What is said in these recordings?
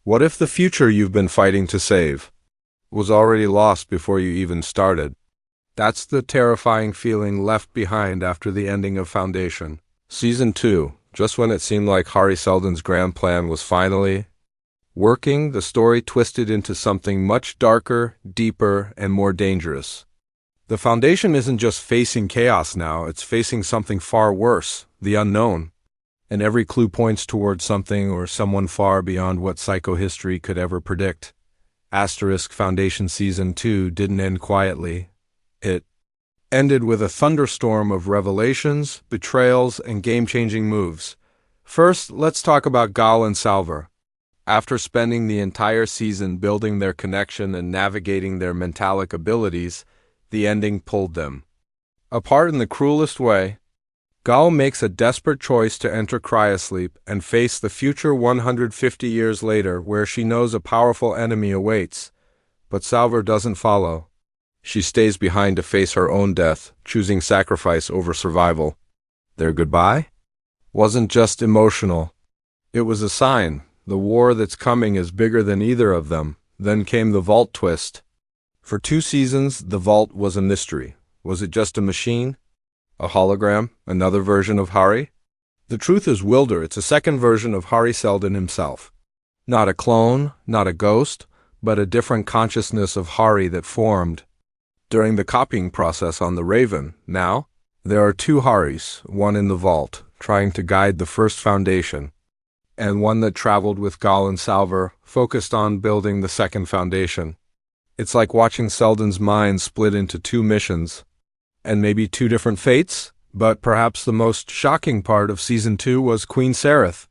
What if the future you've been fighting to save was already lost before you even started? That's the terrifying feeling left behind after the ending of Foundation. Season 2, just when it seemed like Hari Seldon's grand plan was finally working, the story twisted into something much darker, deeper, and more dangerous. The Foundation isn't just facing chaos now, it's facing something far worse, the unknown. And every clue points towards something or someone far beyond what psychohistory could ever predict. Foundation Season 2 didn't end quietly. It ended with a thunderstorm of revelations, betrayals, and game-changing moves. First, let's talk about Gaal and Salvor. After spending the entire season building their connection and navigating their mentalic abilities, the ending pulled them apart in the cruelest way. Gaal makes a desperate choice to enter cryosleep and face the future 150 years later, where she knows a powerful enemy awaits. But Salvor doesn't follow. She stays behind to face her own death, choosing sacrifice over survival. Their goodbye wasn't just emotional. It was a sign. The war that's coming is bigger than either of them. Then came the Vault twist. For 2 seasons, the Vault was a mystery. Was it just a machine? A hologram? Another version of Hari? The truth is wilder. It's a second version of Hari Seldon himself. Not a clone, not a ghost, but a different consciousness of Hari that formed during the copying process on the Raven. Now, there are 2 Haris, one in the Vault, trying to guide the first Foundation, and one that traveled with Gaal and Salvor, focused on building the second Foundation. It's like watching Seldon's mind split into 2 missions, and maybe 2 different fates, but perhaps the most shocking part of Season 2 was Queen Sereth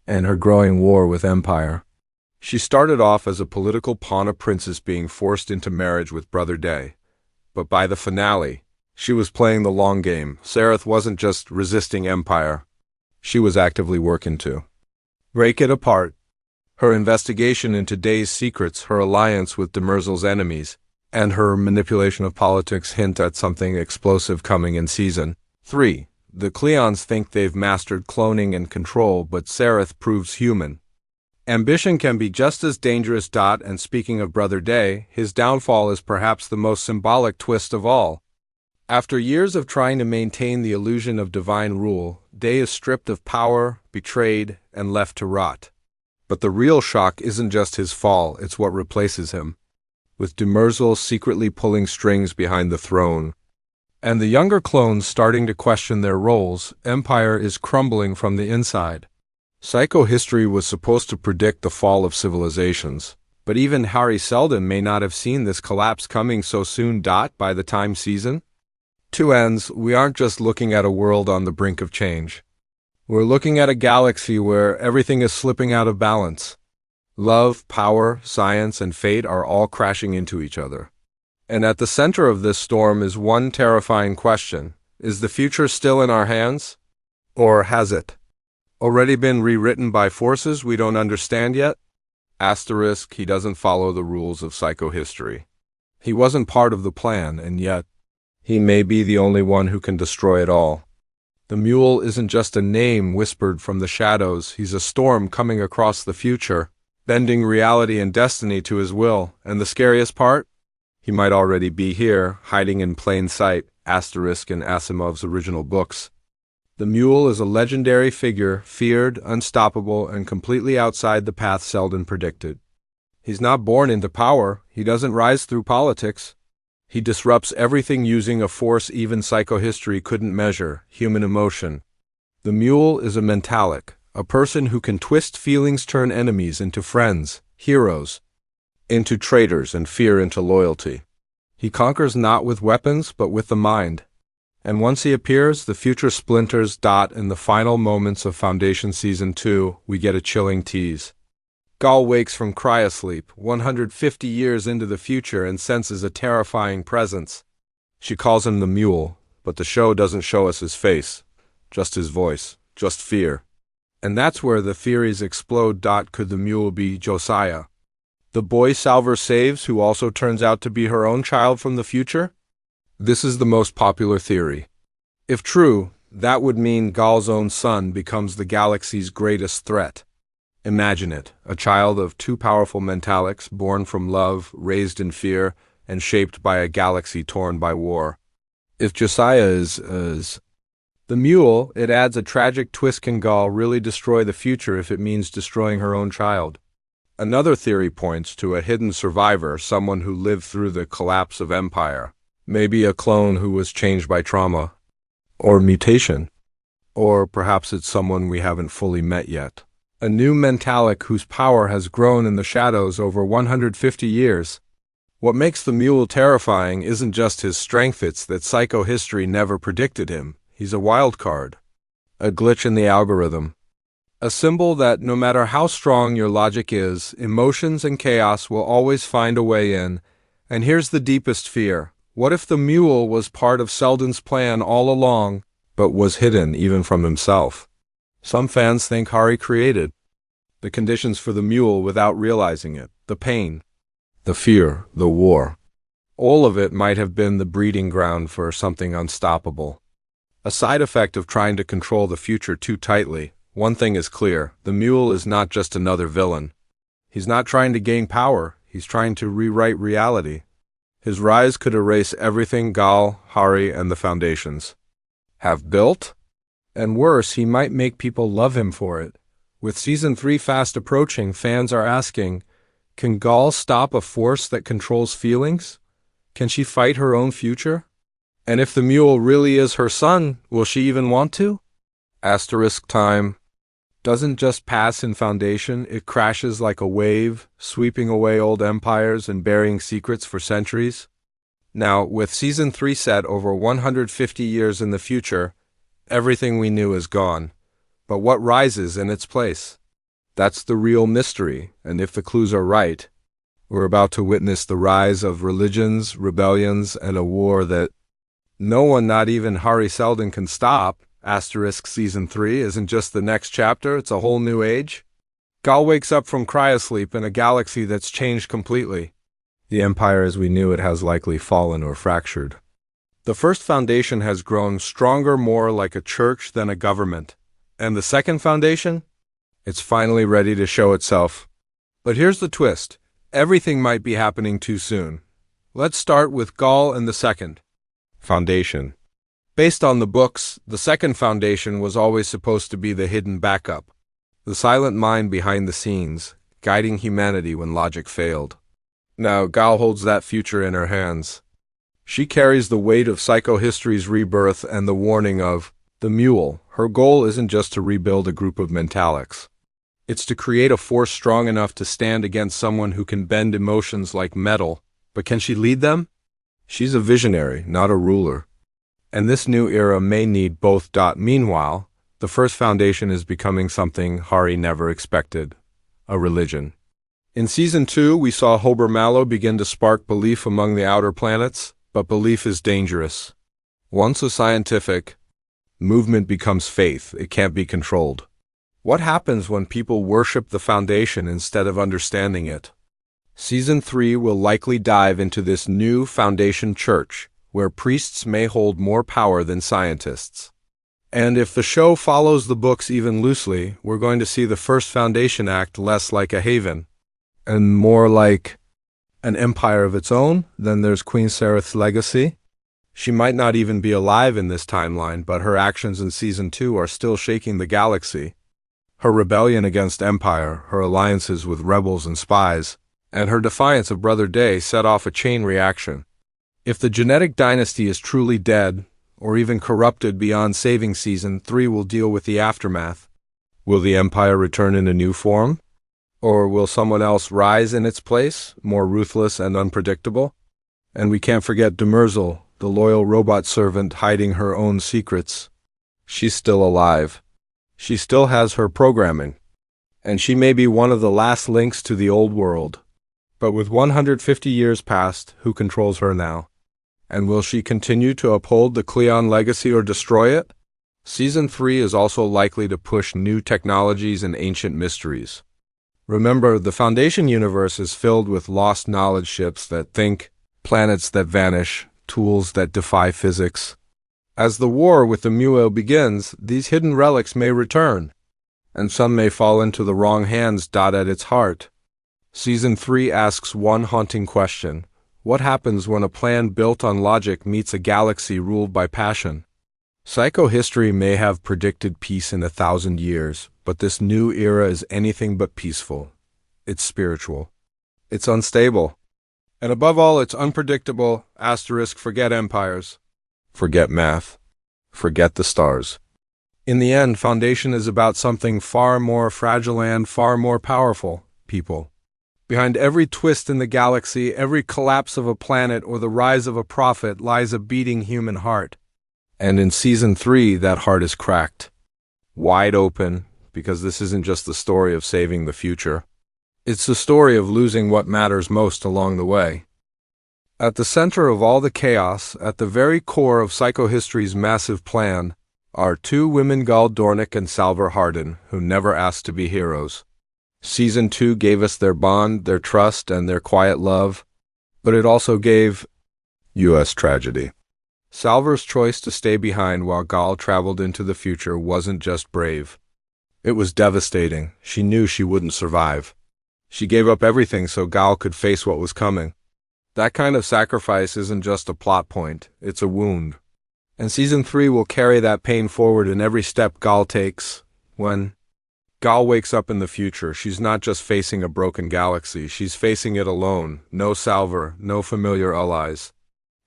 and her growing war with Empire. She started off as a political pawn, a princess being forced into marriage with Brother Day. But by the finale, she was playing the long game. Sereth wasn't just resisting Empire. She was actively working to break it apart. Her investigation into Day's secrets, her alliance with Demerzel's enemies, and her manipulation of politics hint at something explosive coming in Season 3. The Cleons think they've mastered cloning and control, but Sereth proves human. Ambition can be just as dangerous. And speaking of Brother Day, his downfall is perhaps the most symbolic twist of all. After years of trying to maintain the illusion of divine rule, Day is stripped of power, betrayed, and left to rot. But the real shock isn't just his fall, it's what replaces him. With Demerzel secretly pulling strings behind the throne, and the younger clones starting to question their roles, Empire is crumbling from the inside. Psychohistory was supposed to predict the fall of civilizations, but even Hari Seldon may not have seen this collapse coming so soon. By the time Season 2 ends, we aren't just looking at a world on the brink of change. We're looking at a galaxy where everything is slipping out of balance. Love, power, science, and fate are all crashing into each other. And at the center of this storm is one terrifying question. Is the future still in our hands? Or has it already been rewritten by forces we don't understand yet? He doesn't follow the rules of psychohistory. He wasn't part of the plan, and yet he may be the only one who can destroy it all. The Mule isn't just a name whispered from the shadows. He's a storm coming across the future, bending reality and destiny to his will. And the scariest part? He might already be here, hiding in plain sight, in Asimov's original books. The Mule is a legendary figure, feared, unstoppable, and completely outside the path Seldon predicted. He's not born into power. He doesn't rise through politics. He disrupts everything using a force even psychohistory couldn't measure: human emotion. The Mule is a mentalic, a person who can twist feelings, turn enemies into friends, heroes into traitors, and fear into loyalty. He conquers not with weapons, but with the mind. And once he appears, the future splinters. In the final moments of Foundation Season 2, we get a chilling tease. Gaal wakes from cryosleep, 150 years into the future, and senses a terrifying presence. She calls him the Mule, but the show doesn't show us his face, just his voice, just fear. And that's where the theories explode. Could the Mule be Josiah, the boy Salvor saves, who also turns out to be her own child from the future? This is the most popular theory. If true, that would mean Gaal's own son becomes the galaxy's greatest threat. Imagine it, a child of two powerful mentalics, born from love, raised in fear, and shaped by a galaxy torn by war. If Josiah is the mule, it adds a tragic twist. Can Gaal really destroy the future if it means destroying her own child? Another theory points to a hidden survivor, someone who lived through the collapse of empire. Maybe a clone who was changed by trauma, or mutation. Or perhaps it's someone we haven't fully met yet. A new mentalic whose power has grown in the shadows over 150 years. What makes the mule terrifying isn't just his strength, it's that psychohistory never predicted him. He's a wild card. A glitch in the algorithm. A symbol that, no matter how strong your logic is, emotions and chaos will always find a way in. And here's the deepest fear. What if the mule was part of Seldon's plan all along, but was hidden even from himself? Some fans think Hari created the conditions for the mule without realizing it. The pain, the fear, the war. All of it might have been the breeding ground for something unstoppable. A side effect of trying to control the future too tightly. One thing is clear, the mule is not just another villain. He's not trying to gain power, he's trying to rewrite reality. His rise could erase everything Gaal, Hari, and the Foundations have built. And worse, he might make people love him for it. With Season 3 fast approaching, fans are asking, can Gaal stop a force that controls feelings? Can she fight her own future? And if the mule really is her son, will she even want to? Asterisk time doesn't just pass in Foundation, it crashes like a wave, sweeping away old empires and burying secrets for centuries. Now, with Season 3 set over 150 years in the future, everything we knew is gone. But what rises in its place? That's the real mystery, and if the clues are right, we're about to witness the rise of religions, rebellions, and a war that no one, not even Hari Seldon, can stop. Asterisk Season 3 isn't just the next chapter, it's a whole new age. Gaal wakes up from cryosleep in a galaxy that's changed completely. The Empire as we knew it has likely fallen or fractured. The first Foundation has grown stronger, more like a church than a government. And the second Foundation? It's finally ready to show itself. But here's the twist. Everything might be happening too soon. Let's start with Gaal and the second Foundation. Based on the books, the second Foundation was always supposed to be the hidden backup. The silent mind behind the scenes, guiding humanity when logic failed. Now, Gaal holds that future in her hands. She carries the weight of psychohistory's rebirth and the warning of the mule. Her goal isn't just to rebuild a group of mentalics. It's to create a force strong enough to stand against someone who can bend emotions like metal. But can she lead them? She's a visionary, not a ruler. And this new era may need both. Meanwhile, the first Foundation is becoming something Hari never expected. A religion. In Season 2, we saw Hober Mallow begin to spark belief among the outer planets, but belief is dangerous. Once a scientific movement becomes faith, it can't be controlled. What happens when people worship the Foundation instead of understanding it? Season 3 will likely dive into this new Foundation church, where priests may hold more power than scientists. And if the show follows the books even loosely, we're going to see the first Foundation act less like a haven, and more like an empire of its own. Then there's Queen Sereth's legacy. She might not even be alive in this timeline, but her actions in Season 2 are still shaking the galaxy. Her rebellion against Empire, her alliances with rebels and spies, and her defiance of Brother Day set off a chain reaction. If the genetic dynasty is truly dead, or even corrupted beyond saving, Season 3 will deal with the aftermath. Will the Empire return in a new form? Or will someone else rise in its place, more ruthless and unpredictable? And we can't forget Demerzel, the loyal robot servant hiding her own secrets. She's still alive. She still has her programming. And she may be one of the last links to the old world. But with 150 years past, who controls her now? And will she continue to uphold the Cleon legacy or destroy it? Season 3 is also likely to push new technologies and ancient mysteries. Remember, the Foundation universe is filled with lost knowledge ships that think, planets that vanish, tools that defy physics. As the war with the Mule begins, these hidden relics may return. and some may fall into the wrong hands. At its heart, Season 3 asks one haunting question. What happens when a plan built on logic meets a galaxy ruled by passion? Psychohistory may have predicted peace in 1,000 years, but this new era is anything but peaceful. It's spiritual. It's unstable. And above all, it's unpredictable. Forget empires. Forget math. Forget the stars. In the end, Foundation is about something far more fragile and far more powerful: people. Behind every twist in the galaxy, every collapse of a planet or the rise of a prophet lies a beating human heart. And in Season 3, that heart is cracked. Wide open, because this isn't just the story of saving the future. It's the story of losing what matters most along the way. At the center of all the chaos, at the very core of psychohistory's massive plan, are two women, Gaal Dornick and Salvor Hardin, who never asked to be heroes. Season 2 gave us their bond, their trust, and their quiet love, but it also gave U.S. tragedy. Salvor's choice to stay behind while Gaal traveled into the future wasn't just brave. It was devastating. She knew she wouldn't survive. She gave up everything so Gaal could face what was coming. That kind of sacrifice isn't just a plot point, it's a wound. And Season 3 will carry that pain forward in every step Gaal takes. When Gaal wakes up in the future, she's not just facing a broken galaxy, she's facing it alone. No Salvor, no familiar allies.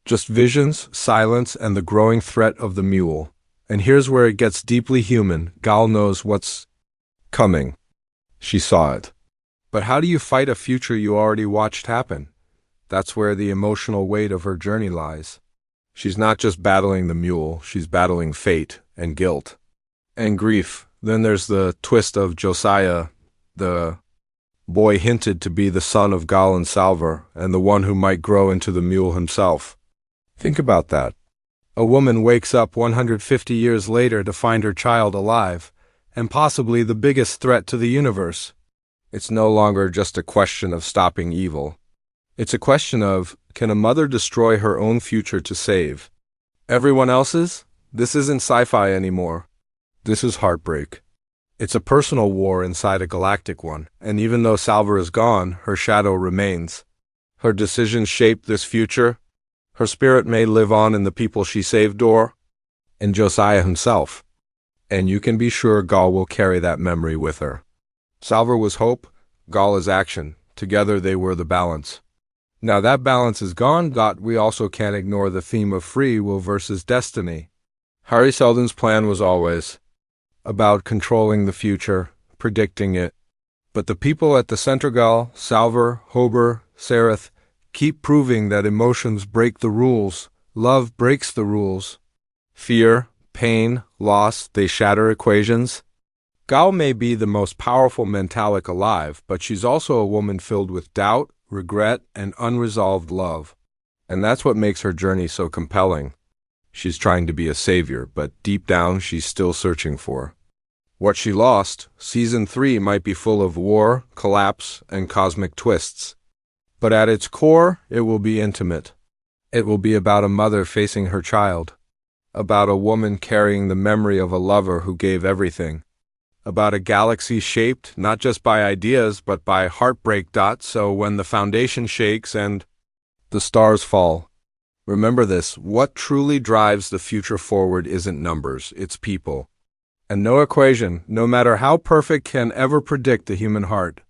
Just visions, silence, and the growing threat of the Mule. And here's where it gets deeply human. Gaal knows what's coming. She saw it. But how do you fight a future you already watched happen? That's where the emotional weight of her journey lies. She's not just battling the Mule, she's battling fate and guilt and grief. Then there's the twist of Josiah, the boy hinted to be the son of Gaal and Salvor, and the one who might grow into the Mule himself. Think about that. A woman wakes up 150 years later to find her child alive, and possibly the biggest threat to the universe. It's no longer just a question of stopping evil. It's a question of, can a mother destroy her own future to save everyone else's? This isn't sci-fi anymore. This is heartbreak. It's a personal war inside a galactic one, and even though Salvor is gone, her shadow remains. Her decisions shaped this future. Her spirit may live on in the people she saved or in Josiah himself. And you can be sure Gaal will carry that memory with her. Salvor was hope, Gaal is action. Together they were the balance. Now that balance is gone, we also can't ignore the theme of free will versus destiny. Hari Seldon's plan was always about controlling the future, predicting it. But the people at the center, Gaal, Salvor, Hober, Sereth, keep proving that emotions break the rules. Love breaks the rules. Fear, pain, loss, they shatter equations. Gaal may be the most powerful mentalic alive, but she's also a woman filled with doubt, regret, and unresolved love. And that's what makes her journey so compelling. She's trying to be a savior, but deep down she's still searching for what she lost. Season 3 might be full of war, collapse, and cosmic twists. But at its core, it will be intimate. It will be about a mother facing her child. About a woman carrying the memory of a lover who gave everything. About a galaxy shaped not just by ideas but by heartbreak. So when the foundation shakes and the stars fall, remember this: what truly drives the future forward isn't numbers, it's people. And no equation, no matter how perfect, can ever predict the human heart.